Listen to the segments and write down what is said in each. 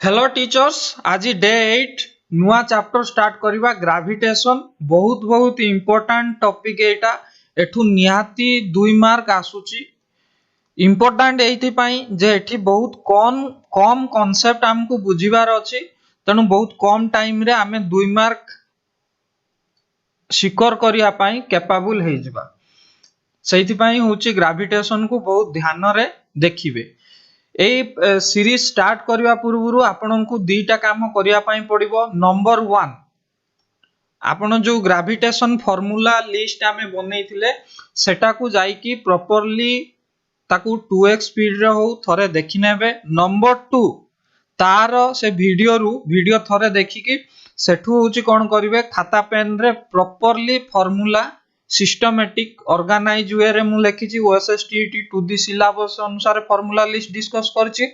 Hello teachers, आज day 8 नुआ chapter start करवा ग्रेविटेशन। बहुत बहुत इंपोर्टेंट टॉपिक एटा। एठू निहाती 2 मार्क आसुची। इंपोर्टेंट एथि पई जे एठी बहुत कम कांसेप्ट हमको बुझिबार अछि, तनु बहुत कम टाइम रे हमें 2 मार्क सिक्योर करिया पई कैपेबल हे जिबा। सेहि पई होची ग्रेविटेशन को बहुत ध्यान रे देखिबे। ए सीरीज स्टार्ट करने पूर्व आपन को दीटा काम करने पड़ो। नंबर 1, आपन जो ग्रेविटेशन फॉर्मूला लिस्ट आमे बनैथिले सेटा को जाईकी प्रॉपर्ली ताकू 2x स्पीड रे हो थरे देखि नेबे। नंबर 2, तार से वीडियो थरे देखिकी सेठू होची कोन करिवे, खाता पेन रे properly formula systematic organise way रे मु लिखिची ओएसएसटीटी टू दी सिलेबस अनुसार फार्मूला लिस्ट डिस्कस करची।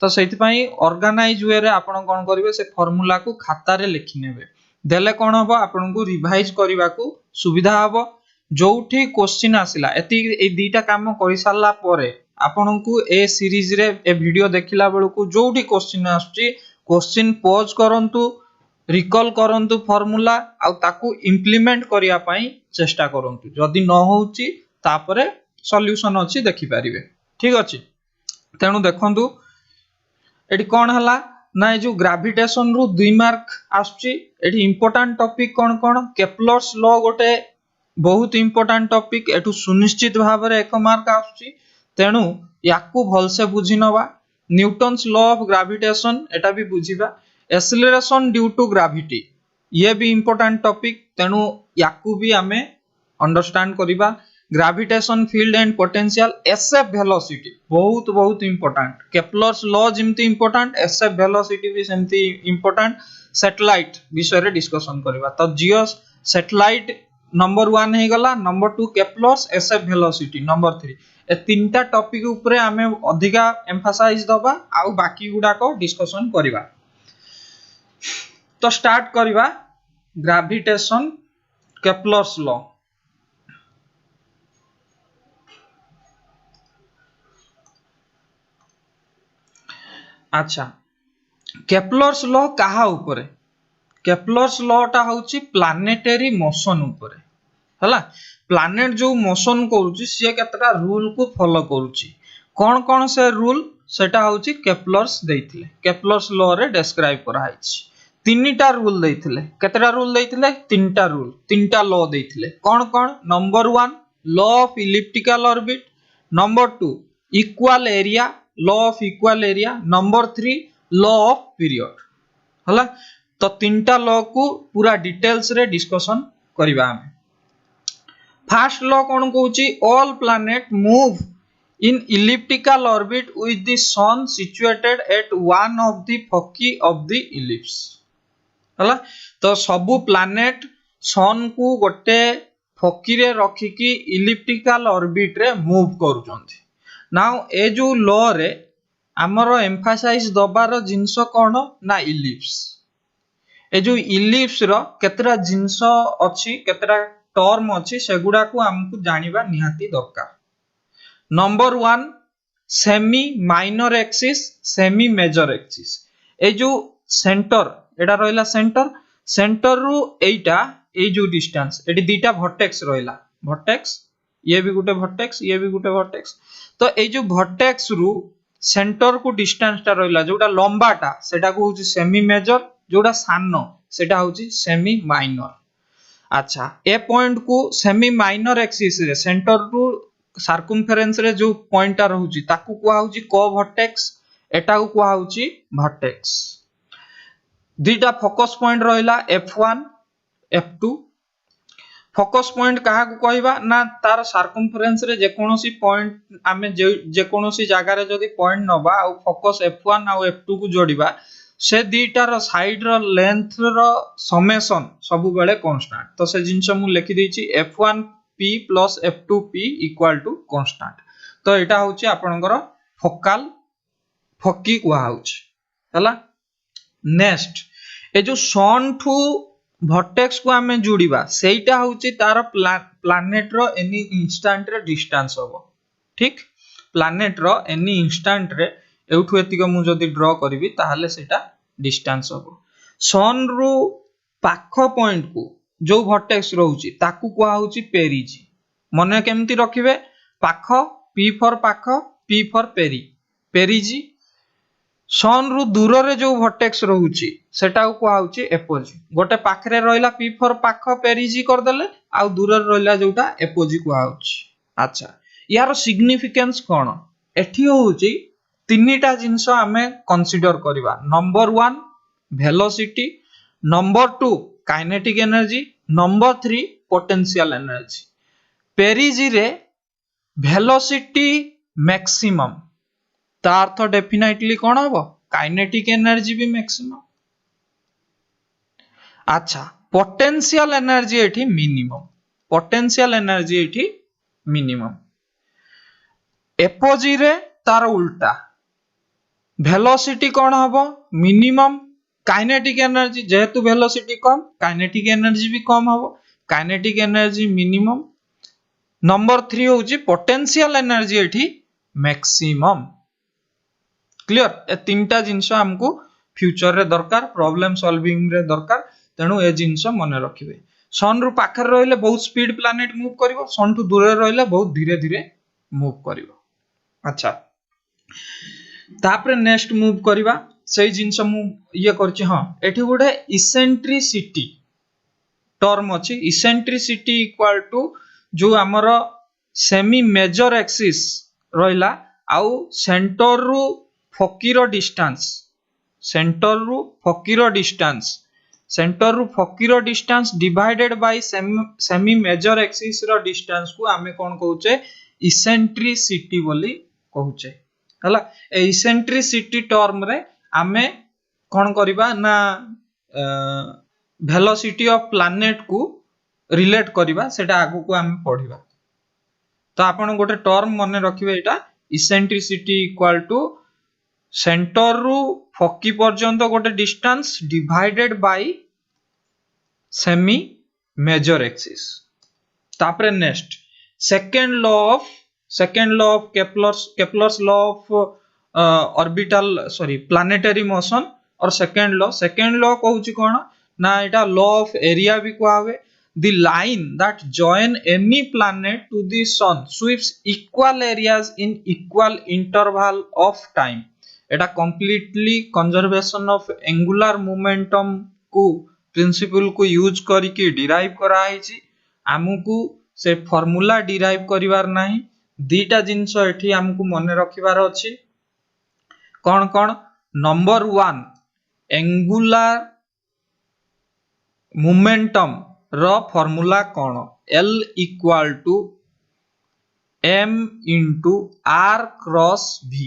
तो सेति पई ऑर्गेनाइज वे रे आपण कोन करिवे, से फार्मूला को खाता रे लिखि नेबे। देले कोन हबो, आपण को रिवाइज करिवा को सुविधा हबो। जोठी क्वेश्चन आसिला एती ए दीटा काम करि सारला परे आपण को ए सीरीज रे ए वीडियो देखिला बेलु को जोठी क्वेश्चन आछी, क्वेश्चन पॉज करंतु, रिकॉल करंतु फार्मूला आ ताकू इंप्लीमेंट करिया पई चेष्टा करंतु। जदि न होउची तापरे सॉल्यूशन अछि देखि परिबे। ठीक अछि, तेनु देखंतु एठी कोन हला ना, ए जो ग्रेविटेशन रु 2 मार्क आछी। एठी इंपोर्टेंट टॉपिक कोन कोन, केप्लर्स लॉ गोटे बहुत इंपोर्टेंट टॉपिक, एठु सुनिश्चित भाव रे 1 मार्क आछी। तेनु याकू भलसे बुझी नबा। न्यूटन्स लॉ ऑफ ग्रेविटेशन एटा भी बुझीबा। एक्सेलरेशन ड्यू टू ग्रेविटी ये भी इंपोर्टेंट टॉपिक, तेनु याकू भी हमें अंडरस्टैंड करिबा। Gravitation field and potential, escape velocity बहुत बहुत इंपोर्टेंट। केप्लर्स लॉ जिमती इंपोर्टेंट, एसएफ वेलोसिटी भी सेमती इंपोर्टेंट। सैटेलाइट विषय रे डिस्कशन करिबा। तो जियो सैटेलाइट नंबर 1 हे गला, number 2 Kepler's, SF velocity number 3। ए तीनटा टॉपिक ऊपर हमें अधिका एम्फसाइज दबा आ बाकी गुडा को डिस्कशन करिबा। तो स्टार्ट करिबा ग्रेविटेशन केप्लर्स लॉ। अच्छा, केप्लर्स लॉ कहा ऊपर? केप्लर्स लॉ टा होची प्लानेटरी मोशन ऊपर हला। प्लानेट जो मोशन करूची से केतरा रूल को फॉलो करूची, कोन कोन से रूल सेटा होची केप्लर्स देइथिले। केप्लर्स लॉ रे डिस्क्राइब करा हैछि। 3टा रूल देइथिले। केतरा रूल देइथिले? 3टा रूल, 3टा लॉ देइथिले। कोन कोन? Number 1 law of elliptical orbit, number 2 equal area, law of equal area, number 3 law of period हला। तो 3टा लॉ को पूरा डिटेल्स रे डिस्कशन करिबा हम। फर्स्ट लॉ कोन कहूची, all planet move in elliptical orbit with the sun situated at one of the foci of the ellipse हला। तो सबु प्लैनेट सन को गोटे फोकी रे रखी की इलिप्टिकल ऑर्बिट रे मूव करूचंती। नाउ ए जो लॉ रे हमरो एम्फसाइज दबार जिंस कोन ना, इलिप्स। ए जो इलिप्स रो केतरा जिंस अछि, केतरा टर्म अछि, सेगुडा को हमकु जानिबा निहाती दरकार। Number 1 semi minor axis, semi major axis. ए जो सेंटर एटा रहला, सेंटर रु एटा ए जो डिस्टेंस एटी दीटा वर्टेक्स रहला। वर्टेक्स ये भी गुटे वर्टेक्स, ये भी गुटे वर्टेक्स। तो ए जो वर्टेक्स रु सेंटर को डिस्टेंस टा रहला, जोटा लंबाटा सेटा को होची सेमी मेजर, जोटा सानो सेटा होची सेमी माइनर। अच्छा, ए पॉइंट को सेमी माइनर एक्सिस रे सेंटर रु सर्कमफेरेंस रे जो पॉइंट टा रहउची ताकू कुआ होची कोवर्टेक्स, एटा को कुआ होची वर्टेक्स। दीटा फोकस पॉइंट रहला F1 F2। फोकस पॉइंट कहा को कहबा ना, तार सर्कमफेरेंस रे जे कोनोसी पॉइंट आमे जे कोनोसी जागा रे जदी पॉइंट नबा आ फोकस F1 आ F2 को जोड़ीबा, से दीटा रो साइड रो लेंथ रो समेशन सब बेले कांस्टेंट। तो से जिंस मु लिखि देछि F1P plus F2P equal to constant। तो एटा होछि आपनकर फोकल फोकी कुआ होछि हला। नेक्स्ट, ए जो सन ठू वर्टेक्स को हमें जोड़ीबा, सेटा होछि तार प्लैनेट रो एनी इंस्टेंट रे डिस्टेंस होबो। ठीक, प्लैनेट रो एनी इंस्टेंट रे एठू एतिक मु जदी ड्रॉ करबी ताहाले सेटा डिस्टेंस हबो सन रु पाख पॉइंट को जो वर्टेक्स रहउची ताकू कुआ होउची पेरिजी मने केमती रखिबे पाख पी फॉर पाख पी फॉर पेरी पेरिजी सन रु दूर रे जो वर्टेक्स रहउची सेटा कुआ होउची एपोजी गोटे पाखरे रहला पी फॉर पाख पेरिजी कर देले आ दूर रे रहला जोटा एपोजी कुआ होउची अच्छा यार सिग्निफिकेंस कोन एठी होउची तीनटा जिंस आमे कंसीडर करबा number 1 velocity number 2 kinetic energy number 3 potential energy पेरिजी रे वेलोसिटी मैक्सिमम ता अर्थ डेफिनेटली कोन हबो काइनेटिक एनर्जी भी मैक्सिमम अच्छा पोटेंशियल एनर्जी एठी मिनिमम पोटेंशियल एनर्जी एठी मिनिमम एपोजी रे तार उल्टा वेलोसिटी कोन हबो मिनिमम काइनेटिक एनर्जी जेहेतु वेलोसिटी कम काइनेटिक एनर्जी भी कम हबो काइनेटिक एनर्जी मिनिमम नंबर 3 होउची पोटेंशियल एनर्जी एठी मैक्सिमम क्लियर ए तीनटा जिंस हमको फ्यूचर रे दरकार प्रॉब्लम सॉल्विंग रे दरकार तेनु ए जिंस मने रखिबे सन रु पाखर रहले बहुत स्पीड प्लैनेट मूव करिवो सन टू दूर रहले बहुत धीरे धीरे मूव करिवो अच्छा तापरे नेक्स्ट मूव करिवा सही जिंस मु ये करछि हां एठी गोटे इसेंट्रिसिटी टर्म अछि इसेंट्रिसिटी इक्वल टू जो हमर सेमी मेजर एक्सिस रहला आउ सेंटर रु फकीर डिस्टेंस सेंटर रु फकीर distance divided by semi major axis रो डिस्टेंस को आमे कोन कहउचे इसेंट्रिसिटी बोली कहउचे हला ए इसेंट्रिसिटी टर्म रे आमे कोन करिबा ना वेलोसिटी ऑफ प्लैनेट को रिलेट करिबा सेटा आगु को आमे पढिबा तो आपण गोटे टर्म मने रखिबे एटा इसेंट्रिसिटी इक्वल टू सेंटर रु फकी पर्यंत गोटे distance divided by semi major axis तापरे next second law of Kepler's law of orbital sorry planetary motion और सेकंड लॉ कहूची कोन ना एटा लॉ ऑफ एरिया भी कहवे the line that join any planet to the sun sweeps equal areas in equal interval of time Etah completely conservation of angular momentum को principal को use करके डिराइव करा हिची हमकु से फार्मूला डिराइव करिवार नाही दीटा जिंस एठी हमकु मने रखिबार अछि कोन कोन नंबर 1 एंगुलर मोमेंटम रो फार्मूला कोन L equal to m into r cross v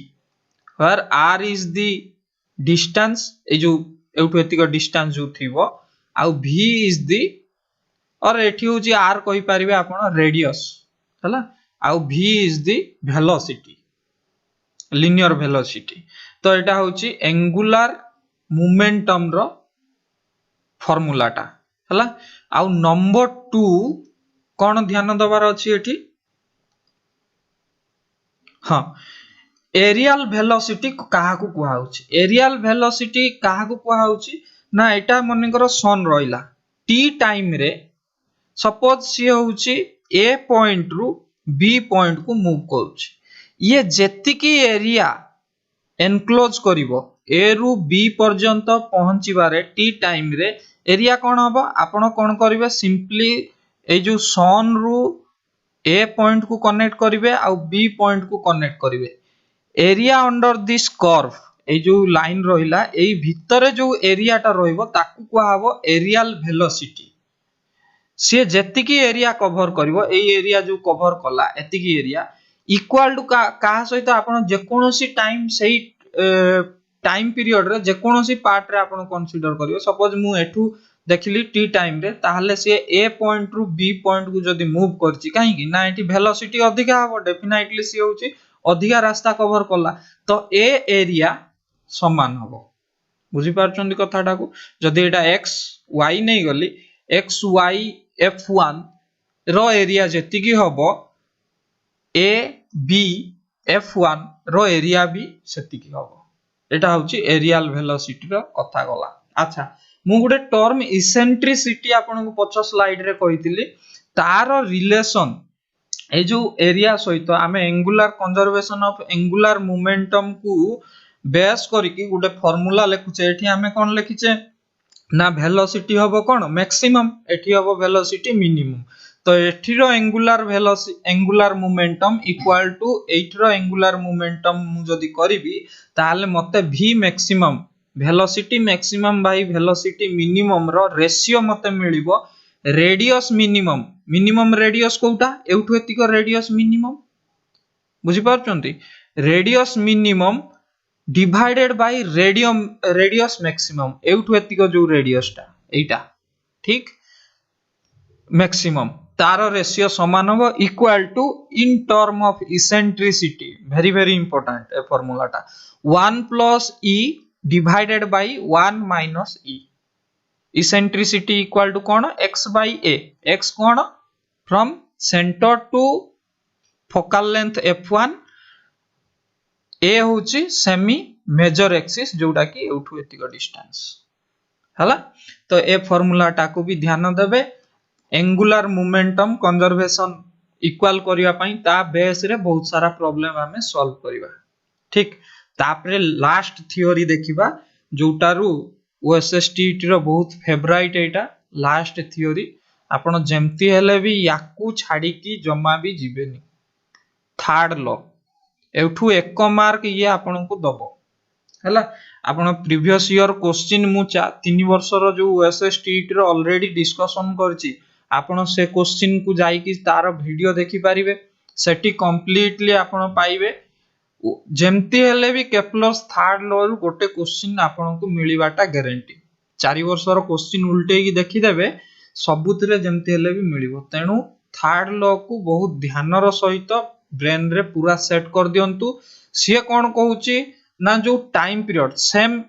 where r is the distance ए जो एठो एतिक डिस्टेंस जो थिबो आ v is the और एठी होची r कहि परिबे आपण रेडियस हला आ v is the velocity linear velocity तो एटा होची एंगुलर मोमेंटम रो फार्मूला टा हला आउ नंबर 2 कोन ध्यान दबार अछि एठी हां एरियल वेलोसिटी काहा को कुआ होछि एरियल वेलोसिटी काहा को कुआ होछि ना एटा मनेकर सन रहिला t टाइम रे सपोज सी होछि a पॉइंट रु b पॉइंट को मूव करूछि ये जेतिकी एरिया एनक्लोज करिवो a रु b पर्यंत पहुंचीबारे t टाइम रे एरिया कोन हबो आपण कोन करिवे सिंपली ए जो सन रु a पॉइंट को कनेक्ट करिवे आ b पॉइंट को कनेक्ट करिवे एरिया अंडर दिस कर्व ए जो लाइन रहिला एई भितरे जो एरिया टा रहइबो ताकू कुआ हबो एरियल वेलोसिटी से जेतिकी एरिया कवर करिवो एई एरिया जो कवर कला एतिकी एरिया इक्वल टू का सहित आपण जे कोनोसी टाइम सही टाइम पीरियड रे जे कोनोसी पार्ट रे आपण कंसीडर करियो सपोज मु एठू देखिली t टाइम रे ताहले से a पॉइंट रु b पॉइंट को जदी मूव करची काहे कि ना एठी वेलोसिटी अधिका हबो डेफिनेटली सी होची अधिका रास्ता कवर कला तो a एरिया समान हबो बुझी पारछन कथाटा को जदी एटा x y नै गली x y f1 रो एरिया जेति की हबो a b F1 row area भी सेतिकी हबो एटा होची एरियल वेलोसिटी रो कथा गला। अच्छा मु गुटे टर्म इसेंट्रिसिटी आपन को पछ स्लाइड रे कहितली तार रिलेशन ए जो एरिया सहित आमे angular conservation of angular momentum को बेस करिकी गुटे फार्मूला लिखुचे एठी आमे कोन लिखिचे ना वेलोसिटी हबो कोन मैक्सिमम एठी हबो वेलोसिटी मिनिमम तो एठीरो angular velocity angular momentum equal to एठीरो एंगुलर मोमेंटम मु जदी करिवि ताले मते v maximum velocity maximum by velocity minimum रो रेशियो मते मिलिबो रेडियस मिनिमम मिनिमम रेडियस कोउटा एउठु एतिको रेडियस मिनिमम बुझी पारचंती radius minimum divided by radius maximum एउठु एतिको जो रेडियस टा एटा ठीक मैक्सिमम तार रेशियो समान हो equal to in term of eccentricity very important ए फार्मूला टा 1 plus e divided by 1 minus e eccentricity equal to कोन x by a x कोन from centre to focal length f1 a होची semi major axis जोटा कि एउठु एतिको distance हला तो ए formula टा को भी ध्यान देबे एंगुलर मोमेंटम कंजर्वेशन इक्वल करिया पई ता बेस रे बहुत सारा प्रॉब्लम हमें सॉल्व करिवा ठीक तापरे लास्ट थ्योरी देखिबा जोटारू ओएसएसटी रो बहुत फेवरेट एटा लास्ट थ्योरी आपण जेमती हेले भी याकू छाडी की जमा भी जिबेनी थर्ड लॉ एठू एक मार्क ये आपण को दबो हला आपण प्रीवियस ईयर क्वेश्चन मु 3 वर्ष रो जो ओएसएसटी रो ऑलरेडी डिस्कशन करची आपण से क्वेश्चन को जाई कि तार वीडियो देखि परिबे सेठी कंप्लीटली आपण पाइबे जेमती हेले भी केप्लर्स थर्ड लॉ रु गोटे क्वेश्चन आपण को मिलिबाटा गारंटी 4 वर्ष रो क्वेश्चन उल्टे की देखि देबे सबुतरे जेमती हेले भी मिलिबो तेनु थर्ड लॉ को बहुत ध्यान रो सहित ब्रेन रे पूरा सेट कर दियंतु सिए कोन कहूची ना जो टाइम पीरियड सेम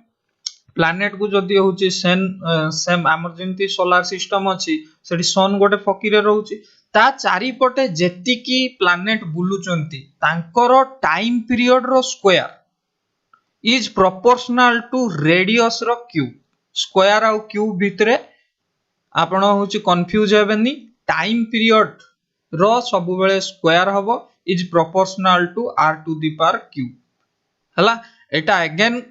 प्लैनेट को जदी होची सेम हमर जेंती सोलर सिस्टम अछि सेठी सन गोटे फकीरे रहउची ता चारि पटे जेति की प्लैनेट बुलुचंती तांकर टाइम पीरियड रो square is proportional to radius रो क्यूब स्क्वायर आ क्यूब भितरे आपण होची कंफ्यूज हेबेनी टाइम पीरियड रो सब बेले स्क्वायर हबो is proportional to r to the power cube हला एटा अगेन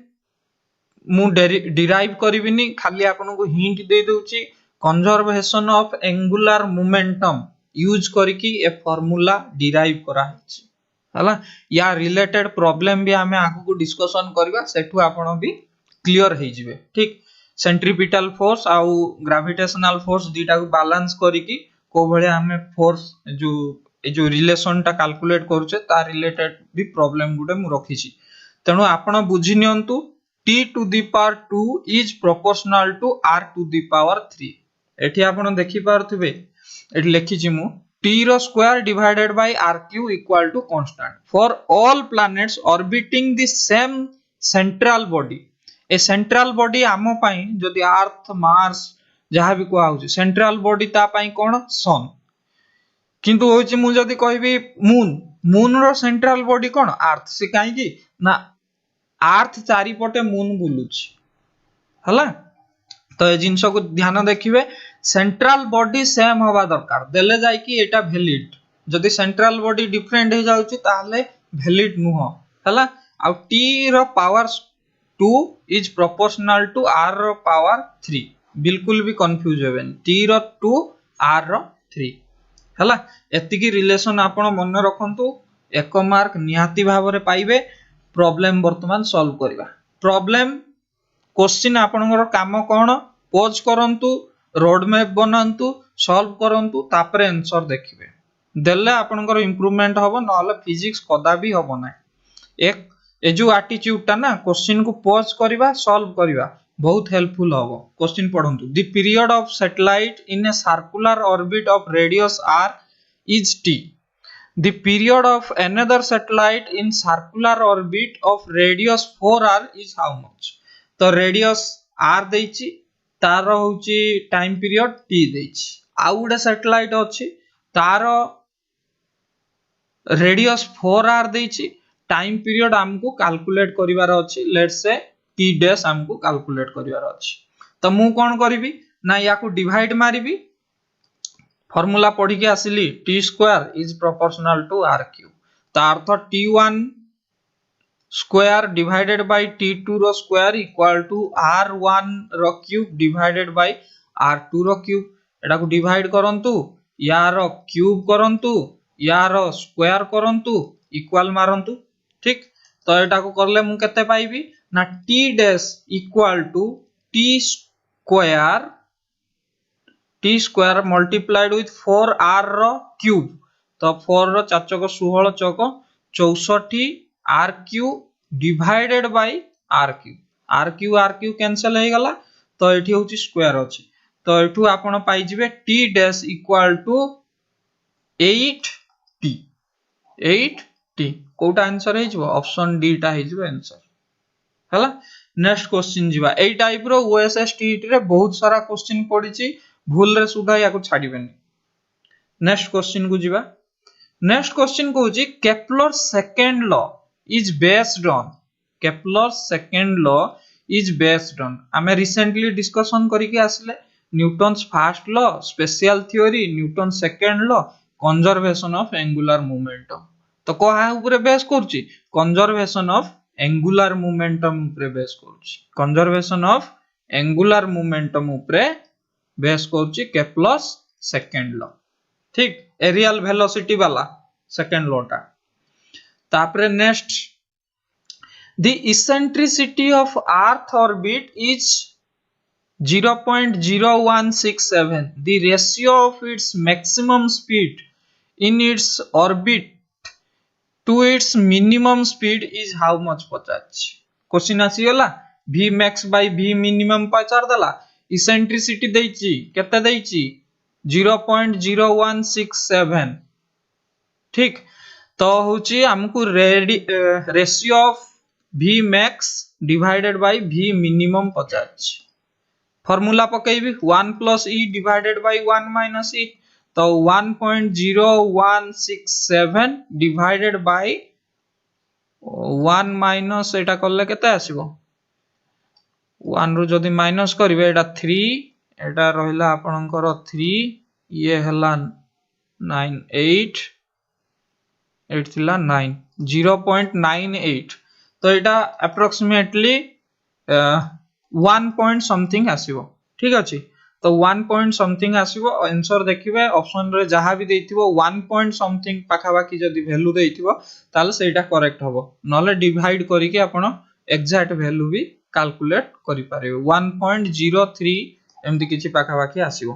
मु डिराइव करिविनी खाली आपन को हिंट दे दोची conservation of angular momentum use करके ए फार्मूला डिराइव करा हिची हला या रिलेटेड प्रॉब्लम भी हमें आगु को डिस्कशन करबा सेठु आपन भी क्लियर हे जिवे ठीक सेंट्रीपिटल फोर्स आ ग्रेविटेशनल फोर्स दीटा को बैलेंस करके को भले हमें फोर्स जो रिलेशन टा कैलकुलेट करछे ता रिलेटेड भी प्रॉब्लम गुडे मु रखिछि तेनु आपण बुझि नियंतु t to the power 2 is proportional to r to the power 3 एठी आपण देखि पारथुबे एठी लिखि छि मु t रो square divided by r cube equal to constant for all planets orbiting the same central body ए सेंट्रल बॉडी आमो पई जदी अर्थ मार्स जहा भी को आउछि सेंट्रल बॉडी ता पई कोन सन किंतु होछि मु जदी कहबी मून रो सेंट्रल बॉडी कोन अर्थ से काई की ना अर्थ चारि पटे मून बुलुछि हला तो ए जिंस को ध्यान देखिबे सेंट्रल बॉडी सेम होबा दरकार देले जाय कि एटा वैलिड जदी सेंट्रल बॉडी डिफरेंट हे जाउछि ताले वैलिड नुह हला आ t रो power 2 is proportional to r रो पावर 3 बिल्कुल भी कंफ्यूज हेबेन t रो 2 r रो 3 हला एति की रिलेशन आपण मन रखंतु एक मार्क निहाती भाबरे पाइबे प्रॉब्लम वर्तमान सॉल्व करिबा प्रॉब्लम क्वेश्चन आपनकर काम कोन पोज करंतु रोड मैप बनांतु सॉल्व करंतु तापरे आंसर देखिबे देले आपनकर इंप्रूवमेंट होबो नहले फिजिक्स कदा भी होबो ना एक ए जो एटीट्यूड ता ना क्वेश्चन को पोज करिबा सॉल्व करिबा बहुत हेल्पफुल होबो क्वेश्चन पढंतु the period of satellite in a circular orbit of radius r is t the period of another satellite in circular orbit of radius 4r is how much तो radius r देछि तार होछि time period t देछि आ उडा satellite अछि तार radius 4r देछि time period हमको calculate करिवार अछि लेट्स से t डैश हमको कैलकुलेट करिवार अछि तो मु कोन करिवि ना या को डिवाइड मारिबि फार्मूला पढ़ी के आसिली t square is proportional to r cube तो अर्थ t1 square divided by t2 रो स्क्वायर इक्वल टू r1 रो क्यूब डिवाइडेड बाय r2 रो क्यूब एटा को डिवाइड करंतु यार क्यूब करंतु यार स्क्वायर करंतु इक्वल मारंतु ठीक तो एटा को करले मु केते पाइबी ना t dash equal to t square multiplied with 4r रो क्यूब तो 4 रो 4 चक 16 चक 64 r cube divided by r cube cancel हो गला तो एठी होची स्क्वायर अछि तो एठू आपण पाई जिवे t dash equal to 8t कोटा आंसर हे जिवो ऑप्शन डी टा हे जिवो आंसर हला नेक्स्ट क्वेश्चन जिवा एई टाइप रो ओएसएस टीईटी रे बहुत सारा क्वेश्चन पड़ी छि भूल रे सुधा या को छाडीबेनी नेक्स्ट क्वेश्चन को जिवा नेक्स्ट क्वेश्चन कहूची Kepler second law is based on आमे रिसेंटली डिस्कशन करिके आसले Newton's first law special theory Newton second law conservation of angular momentum तो कोहा ऊपर बेस करची कंजर्वेशन ऑफ एंगुलर मोमेंटम ऊपर बेस करची कंजर्वेशन ऑफ एंगुलर मोमेंटम ऊपर बेस करची केपलर सेकंड लॉ ठीक एरियल वेलोसिटी वाला सेकंड लॉ टा तापरे next the eccentricity of earth orbit is 0.0167 the ratio of its maximum speed in its orbit to its minimum speed is how much पचाच question आसी गला v max by v minimum पचार दला eccentricity देइची केते देइची 0.0167 ठीक तो होची हमकु ratio of v max divided by v minimum 50 formula पकेबी 1 plus e divided by 1 minus e तो 1.0167 divided by 1 minus एटा करले केते आसीबो 1 रु जदी माइनस करिवे एटा 3 एटा रहिला आपनकर 3 ये हला 98 8 थिला 9 0.98 तो एटा अप्रोक्सीमेटली 1 पॉइंट समथिंग आसीबो ठीक अछि तो 1 पॉइंट समथिंग आसीबो आंसर देखिबे ऑप्शन रे जहां भी देथिबो 1 पॉइंट समथिंग पाखा बाकी जदी वैल्यू देथिबो ताले सेटा करेक्ट हबो नले डिवाइड करिके आपण एग्जैक्ट वैल्यू भी कैलकुलेट करि पारिबो 1.03 एमदी किछि पाखा बाकी आसीबो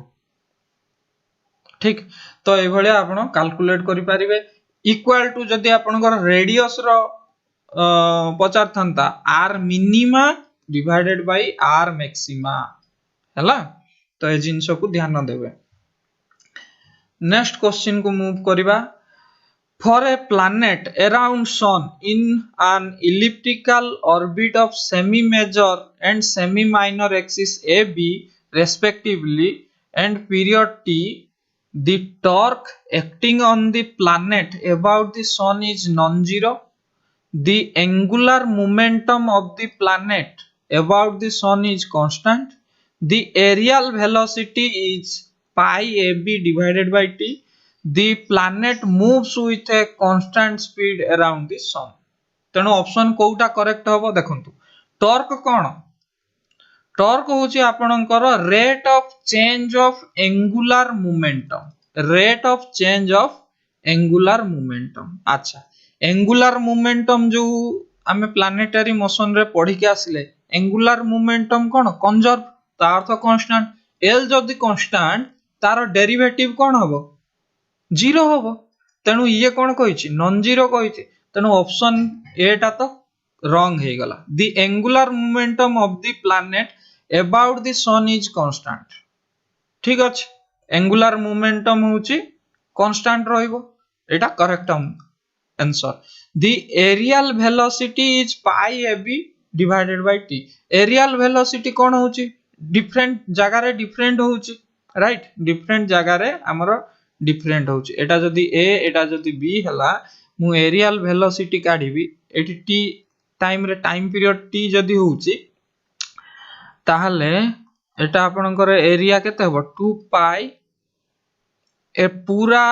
ठीक तो ए भले आपण कैलकुलेट करि पारिबे इक्वल टू जदी आपनकर रेडियस रो पचार थंता r minima divided by r maxima हैला तो ए जिंस को ध्यान देबे नेक्स्ट क्वेश्चन को मूव करिबा for a planet around sun in an elliptical orbit of semi major and semi minor axis ab respectively and period t the torque acting on the planet about the sun is non-zero. The angular momentum of the planet about the sun is constant. The aerial velocity is pi ab divided by t. The planet moves with a constant speed around the sun. तेणु option कोउटा correct हबो देखंतु torque कोन torque होची आपनकर rate of change of angular momentum अच्छा angular momentum जो आमे planetary motion रे पढ़ी के आसिले एंगुलर मोमेंटम कोन कंजर्व ता अर्थ कांस्टेंट l जदी कांस्टेंट तार डेरिवेटिव कोन हबो जीरो हबो तेनु ये कोन कहिछि नॉन जीरो कहिछि तेनु ऑप्शन ए ता तो रॉन्ग हे गला the angular momentum of the planet about the sun is constant ठीक अछि एंगुलर मोमेंटम होछि कांस्टेंट रहइबो एटा correct answer the areal velocity is pi ab divided by t areal velocity कोन होछि डिफरेंट जगह रे डिफरेंट होछि राइट डिफरेंट जगह रे हमरो डिफरेंट होछि एटा जदी a एटा जदी b हला मु एरियल वेलोसिटी काढिबी एटी टी टाइम रे टाइम पीरियड टी जदी होउची ताहले एटा आपनकर एरिया केते हबो 2 पाई ए पूरा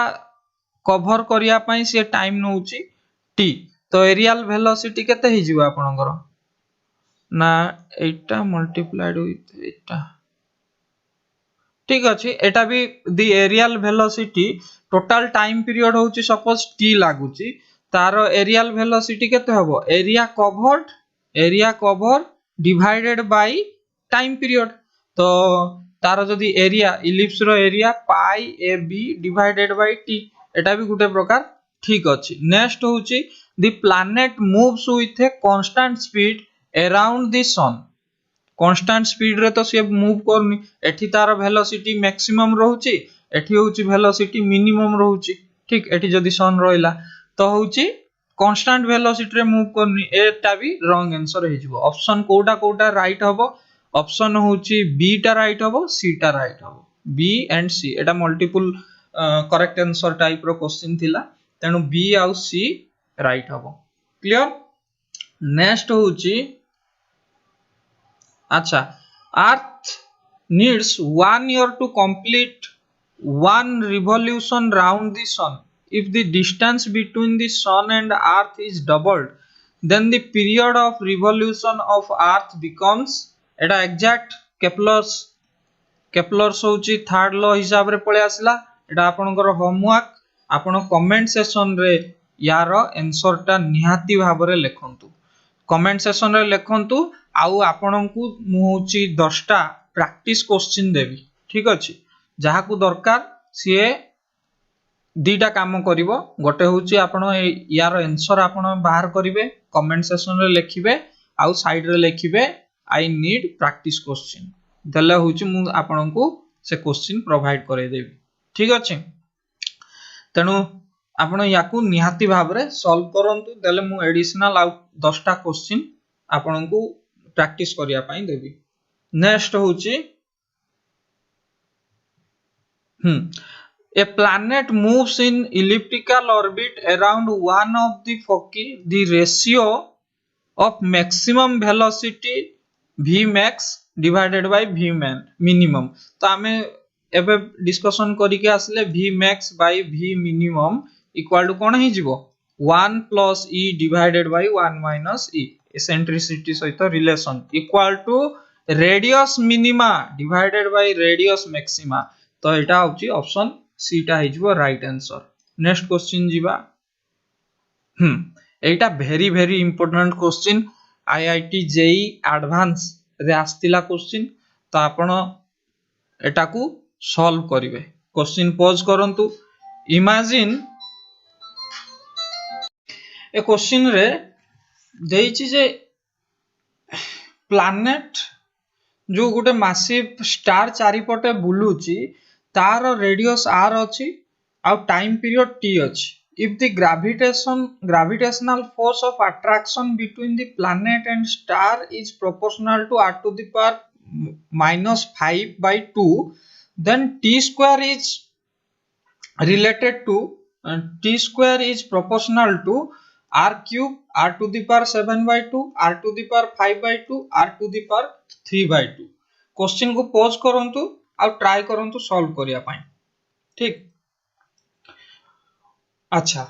कवर करिया पई से टाइम नउची टी तो एरियल वेलोसिटी केते हि जिवो आपनकर ना एटा मल्टीप्लाइड विथ एटा ठीक अछि एटा भी the areal velocity total time period होउची सपोज टी लागुची तारो एरियल वेलोसिटी केते हबो area cover divided by time period तो तारो जदी एरिया इलिप्स रो area pi a b divided by T एटा भी गुटे प्रकार ठीक अछि नेक्स्ट होउची the planet moves with a constant speed around the sun constant speed रे तो से मूव करनी एठी तार वेलोसिटी मैक्सिमम रहउची एठी होउची वेलोसिटी मिनिमम रहउची ठीक एठी जदी सन रहइला तो होउची कांस्टेंट वेलोसिटी रे मूव करनी एटा भी रॉन्ग आंसर हे जिवो ऑप्शन कोटा राइट हबो ऑप्शन होउची बी टा राइट हबो सी टा राइट हबो B and C Etah multiple correct answer type row question थिला तेनु बी आउ सी राइट हबो क्लियर नेक्स्ट होउची अच्छा अर्थ needs 1 year to complete one revolution round the sun if the distance between the sun and earth is doubled then the period of revolution of earth becomes Etah exact Kepler's होची third law हिसाब रे पळे आसला एटा आपनकर homework आपण comment section रे यार answer टा निहाती भाव रे लेखंतु कमेंट सेक्शन रे लेखंतु आउ आपनकु मु होची 10 टा प्रैक्टिस क्वेश्चन देबी ठीक अछि जहा को दरकार सिए दीटा काम करिवो गोटे होची आपण यार आंसर आपण बाहर करिवे कमेंट सेक्शन रे लेखिबे आउ साइड रे लेखिबे आई नीड प्रैक्टिस क्वेश्चन देले होची मु आपनकु से क्वेश्चन प्रोवाइड करे देबी ठीक अछि तनु आपण याकू निहाती भाव रे सॉल्व करंतु देले मु एडिशनल आउ 10 टा क्वेश्चन आपनकु प्रैक्टिस करिया पई देबी नेक्स्ट होची A planet moves in elliptical orbit around one of the foci. The ratio of maximum velocity Vmax divided by Vmin minimum. तो आमे एबे डिस्कशन करी के आसले Vmax by V minimum equal to कोन हे जिवो 1 plus E divided by 1 minus E eccentricity सहित relation equal to radius minima divided by radius maxima. तो एटा होची ऑप्शन सी टा हिजबो राइट आंसर नेक्स्ट क्वेश्चन जीवा एटा very very important question IIT JEE advance रे आस्तिला क्वेश्चन तो आपण एटा को सॉल्व करिवे क्वेश्चन पॉज करंतु इमेजिन ए क्वेश्चन रे देइछि जे प्लैनेट जो गुटे मैसिव स्टार चारि पटे बुलुची तार रेडियस r अछि आ टाइम पीरियड t अछि if the gravitational force of attraction between the planet and star is proportional to r to the power minus 5 by 2 then t square is related to t square is proportional to r cube r to the power 7 by 2 r to the power 5 by 2 r to the power 3 by 2 question को pause करंतु आ try करंतु solve करिया पाई ठीक अच्छा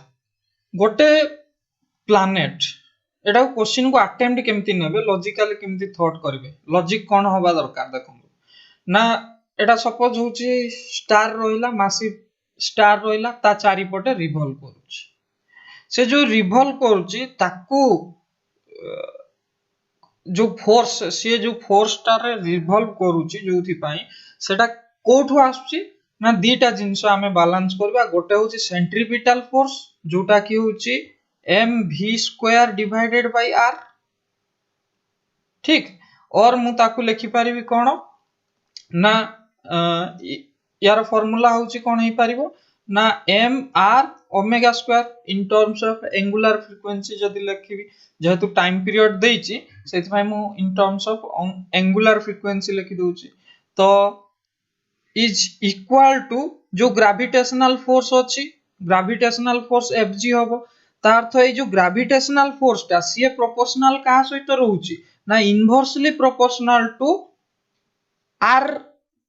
गोटे planet एटा question को attempt केमति नेबे logically केमति thought करिवे लॉजिक कोन होबा दरकार देखंतु ना एटा सपोज होची स्टार रोइला मैसिव स्टार रोइला ता चारि पटे रिवॉल्व करूची से जो रिवॉल्व करूची ताकू जो फोर्स टारे रिवॉल्व करूची जोथि पई सेटा कोठु आसुची ना दीटा जिंस आमे बैलेंस करबा गोटे होची सेंट्रीपिटल फोर्स जोटा की होची mv² डिवाइडेड बाय r ठीक और मु ताकू लिखि परिबी कोन ना यार फार्मूला होची कोन हे परिबो ना mr omega square in terms of angular frequency जदी लिखिबी जेहेतु टाइम पीरियड देइची सेति भाई मु in terms of angular frequency लिखि दोची तो इज इक्वल टू जो ग्रेविटेशनल फोर्स अछि ग्रेविटेशनल फोर्स fg होबो ता अर्थ ए जो ग्रेविटेशनल फोर्स टा सी प्रोपोर्शनल कहा सहित रहउची ना inversely proportional to r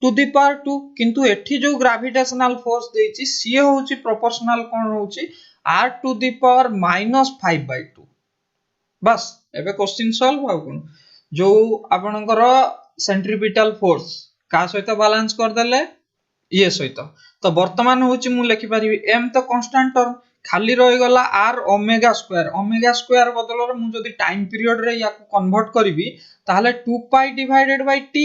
to the power 2 किंतु एठी जो ग्रेविटेशनल फोर्स देछि सी होउची प्रोपोर्शनल कोन होउची r टू द पावर -5/2 बस एबे क्वेश्चन सॉल्व हो कोन जो आपनकर सेंट्रीपिटल फोर्स का सहित बैलेंस कर देले ये सहित तो वर्तमान होची मु लिखि परिबी m तो कांस्टेंट टर्म खाली रही गला r ओमेगा स्क्वायर बदल रे मु जदी टाइम पीरियड रे या कन्वर्ट करबी ताहले 2 पाई डिवाइडेड बाय t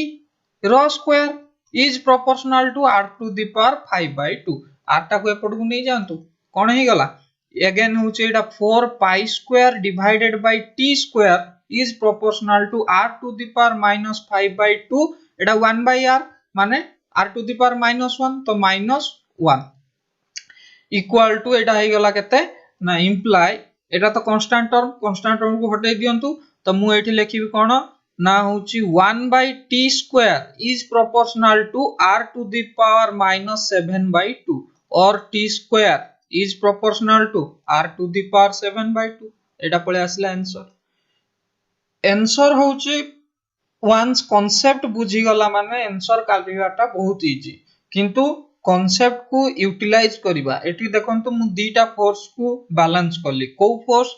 रो square is proportional to r to the power 5/2 r टा को एपड को नै जानतु कोन हे गला अगेन होची एटा 4 pi square divided by t square is proportional to r to the power -5/2 एटा 1/r माने r टू द पावर -1 तो -1 इक्वल टू एटा हे गला केते ना इंप्लाई एटा तो कांस्टेंट टर्म को हटाई दियंतु तो मु एठी लिखिबी कोन ना होची 1/t square is proportional to r to the power -7/2 और t square is proportional to r to the power 7/2 एटा पळे आसला आंसर होची वंस कांसेप्ट बुझी गला माने आंसर काढिबाटा बहुत इजी किंतु कांसेप्ट को यूटिलाइज करिबा एठी देखंतु मु दीटा फोर्स को बैलेंस करली को फोर्स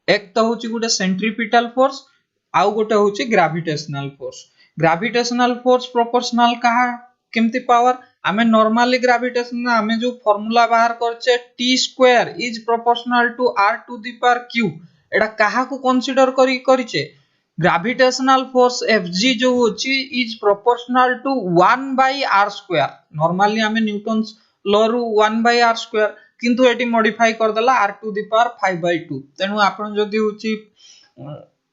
एक तो होची गुटे सेंट्रीपिटल फोर्स आउ गोटे होची ग्रेविटेशनल फोर्स प्रोपोर्शनल कहा केमती पावर आमे नॉर्मली ग्रेविटेशन आमे जो फार्मूला बाहर करचे t square is proportional to r to the power q एटा कहा को कंसीडर करिचे ग्रेविटेशनल फोर्स Fg जो होची is proportional to 1/r square normally हमें न्यूटन्स लॉ रु 1/r स्क्वायर किंतु एटी मॉडिफाई कर देला r टू द पावर 5/2 तेनु आपण जदी होची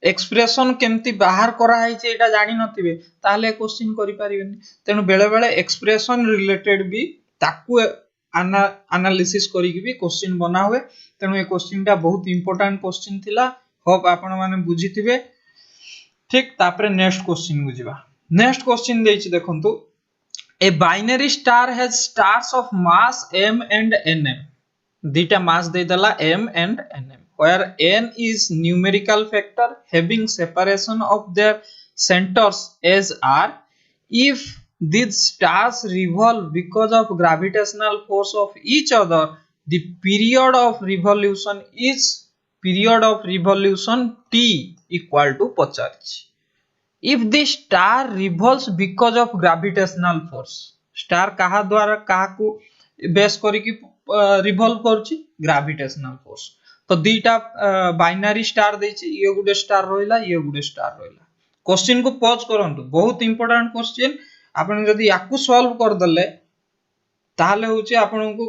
एक्सप्रेशन केमती बाहर करा है जे एटा जानि नथिबे ताले क्वेश्चन करि परिबेनी तेनु बेले बेले एक्सप्रेशन रिलेटेड भी ताकू एनालिसिस करी भी क्वेश्चन बना हुए तेनु ए क्वेश्चन टा बहुत इंपोर्टेंट क्वेश्चन थिला होप आपण माने बुझिथिबे ठीक तापरे नेक्स्ट क्वेश्चन बुझिबा नेक्स्ट क्वेश्चन देछि देखंतु a binary star has stars of mass m and nm दीटा मास दे दला m and nm where n is numerical factor having separation of their centers as r if these stars revolve because of gravitational force of each other the period of revolution t equal to 50 if the star revolves because of gravitational force star कहा द्वारा कहा को base करी की revolve करछि gravitational force तो दीटा binary star देछि ये गुडे स्टार रोइला ये गुडे स्टार रोइला क्वेश्चन को पॉज करंतु बहुत इंपोर्टेंट क्वेश्चन आपण जदी याकू सॉल्व कर दले ताहले होछि आपण को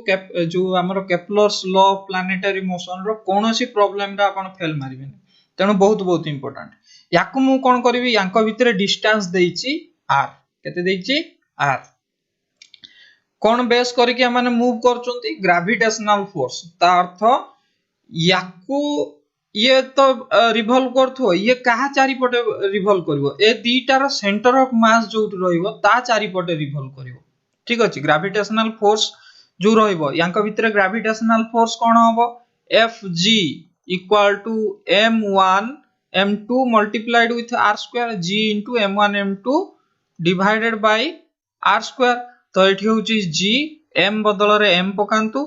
जो हमर केपलर्स लॉ प्लैनेटरी मोशन रो कोनोसी प्रॉब्लम रा आपण फेल मारिबेनी तेनु बहुत इंपोर्टेंट याकू मु कोन करबी यांको भितरे डिस्टेंस देइछि r केते देइछि r कोन बेस करके माने मूव करचोंती ग्रेविटेशनल फोर्स ता अर्थ याकू ये तो रिवॉल्व करथो ये कहा चारि पटे रिवॉल्व करबो ए दीटा रो सेंटर ऑफ मास जो रहइबो ता चारि पटे रिवॉल्व करबो ठीक अछि ग्रेविटेशनल फोर्स जो रहइबो यांको भितरे ग्रेविटेशनल फोर्स कोन होबो Fg equal to m1 m2 multiplied with r square g into m1 m2 divided by r square तो एठी होची g m बदल रे m पकांतु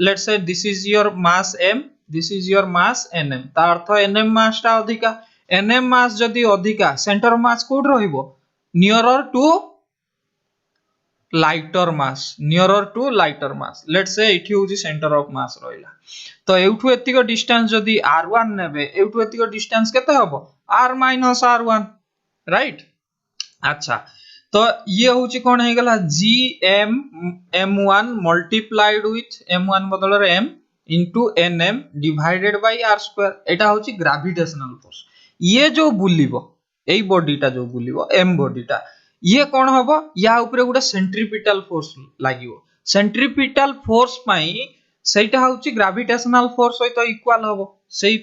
let's say this is your mass m this is your mass nm ता अर्थ nm मास ता अधिका nm mass जदी अधिका सेंटर मास कोड रहइबो nearer to lighter mass let's say एठी होची सेंटर ऑफ मास रहिला तो एठु एतिको डिस्टेंस जदी r1 नेबे एठु एतिको डिस्टेंस केते हबो r - r1 राइट अच्छा तो ये होची कोन हे गला gm m1 multiplied with m1 बदल रे m into nm divided by r square एटा होची ग्रेविटेशनल फोर्स ये जो बुलिबो एई बॉडीटा जो बुलिबो m बॉडीटा ये कोन हबो या ऊपर गुडा सेंट्रीपिटल फोर्स लागिवो सेंट्रीपिटल फोर्स पई सेटा होची ग्रेविटेशनल फोर्स सहित इक्वल हबो सेई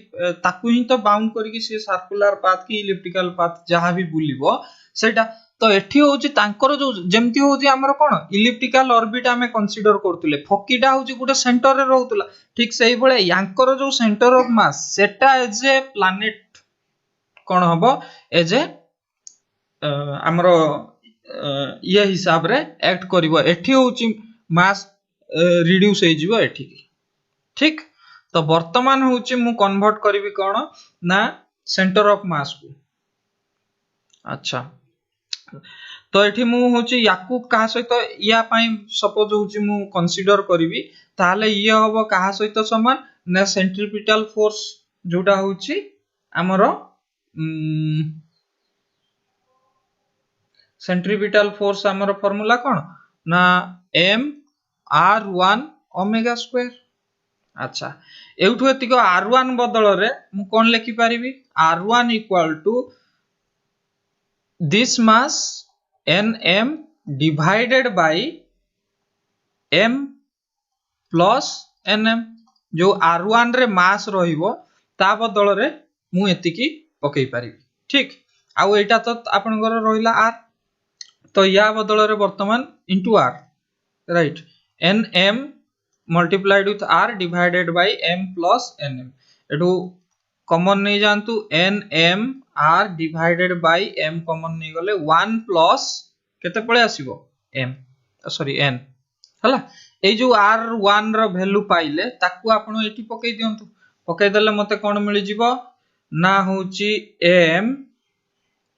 ताकू ही तो बाउंड करिकि से सर्कुलर पाथ की इलिप्टिकल पाथ जहां भी बुलिबो सेटा तो एठी होची तांकर जो जेमती होची हमर कोन इलिप्टिकल ऑर्बिट हमें कंसीडर करतुले फकीटा होची गुटे सेंटर रे रहउतला ठीक सही भले यांकर जो सेंटर ऑफ मास सेटा एज ए प्लैनेट कोन हबो एज ए हमर ये हिसाब रे एक्ट करिवो एठी होची मास रिड्यूस हे जिवो एठी ठीक तो वर्तमान होची मु कन्वर्ट करबी कोन ना सेंटर ऑफ मास को अच्छा तो एठी मु होची याकू कहा सहित या पई सपोज होची मु कंसीडर करबी ताले ये हबो कहा सहित समान ना सेंट्रीपिटल फोर्स जोटा होची हमरो सेंट्रीपिटल फोर्स हमरो फार्मूला कोन ना m r1 ओमेगा स्क्वायर अच्छा एउठो एतिको r1 बदल रे मु कोन लिखि परिबी r1 equal to this mass nm divided by m plus nm जो r1 रे मास रहिबो ता बदल रे मु एतिकी पकई परिबी ठीक आउ एटा तो आपनकर रहिला r तो या बदल रे वर्तमान into r right nm multiplied with r divided by m plus nm एटू कॉमन नहीं जानतु nm r divided by m common नहीं गले 1 plus केते पळे आसीबो m सॉरी n हला ए जो r1 रो वैल्यू पाइले ताकू आपण एठी पकई दियंतु पकई देले मते कोन मिलि जिवो ना होची m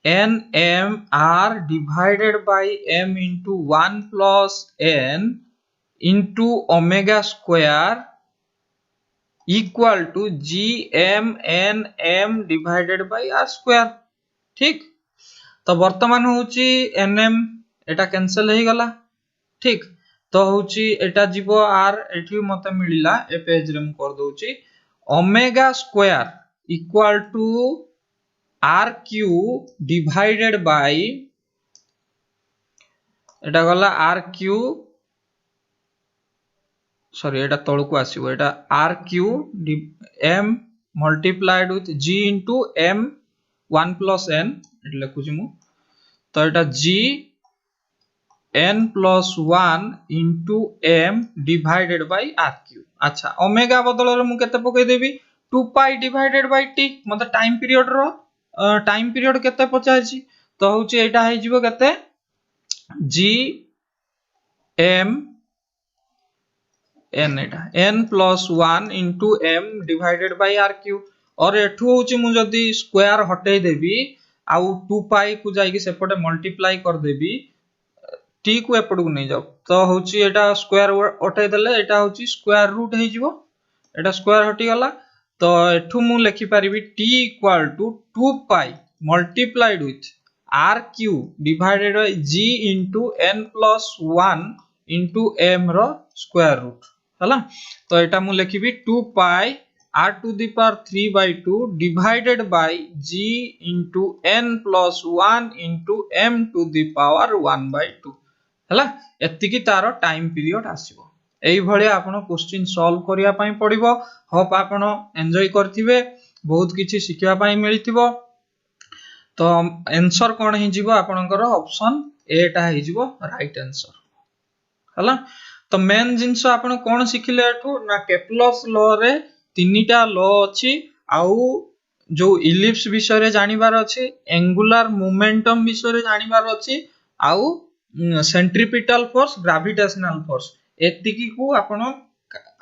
nm r divided by m into 1 plus n into omega square equal to gm divided by r square ठीक तो वर्तमान होची nm एटा कैंसिल हे गला ठीक तो होची एटा जीवो r एठी मते मिलिला ए पेज रे म कर दोची omega square equal to r cube divided by एटा गला r क्यूब सॉरी एटा तळ को आसीबो एटा r cube m multiplied with g into m 1 plus n एट लिखुची मु तो एटा g n plus 1 into m divided by r cube अच्छा ओमेगा बदल रे मु केते पकई देबी 2 pi divided by t मतलब टाइम पीरियड केते पचाची तो होची एटा हे जिवो केते g m n Etah n plus 1 into m divided by r cube और एठू होची मु जदी स्क्वायर हटै देबी आउ 2 पाई को जाई कि सेपटे मल्टीप्लाई कर देबी t को एपड को नै जाओ तो होची एटा स्क्वायर हटै देले एटा होची स्क्वायर रूट हे जिवो एटा स्क्वायर हटि गला तो एठू मु लिखि परिबी t equal to 2 pi multiplied with r cube divided by g into n plus 1 into m row square root हला तो एटा मु लिखिबी 2 पाई r to the power 3 by 2 divided by g into n plus 1 into m to the power 1 by 2 हला एति की तारो time period आसीबो एई भळे आपण question solve करिया पई पडिबो hope आपण एन्जॉय करथिबे बहुत किछि सिखिया पई मिलिथिबो तो आंसर कोन हि जिवो आपनकर ऑप्शन ए टा हि जिवो राइट आंसर हला तो मेन जिंस आपण कोन सिखिले एठू ना केपलर्स लॉ रे तीनटा लॉ अछि आउ जो इलिप्स विषय रे जानिबार अछि एंगुलर मोमेंटम विषय रे जानिबार अछि आउ सेंट्रीपिटल फोर्स ग्रेविटेशनल फोर्स एतिकी को आपण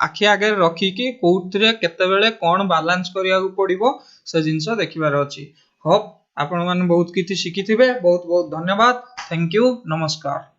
आखि आगे रखी कि कोउतरे केते बेले कोन बैलेंस करिया को पड़िबो से जिंस देखिबार अछि होप आपण माने बहुत किछि सिखिथिबे बहुत बहुत धन्यवाद थैंक यू नमस्कार।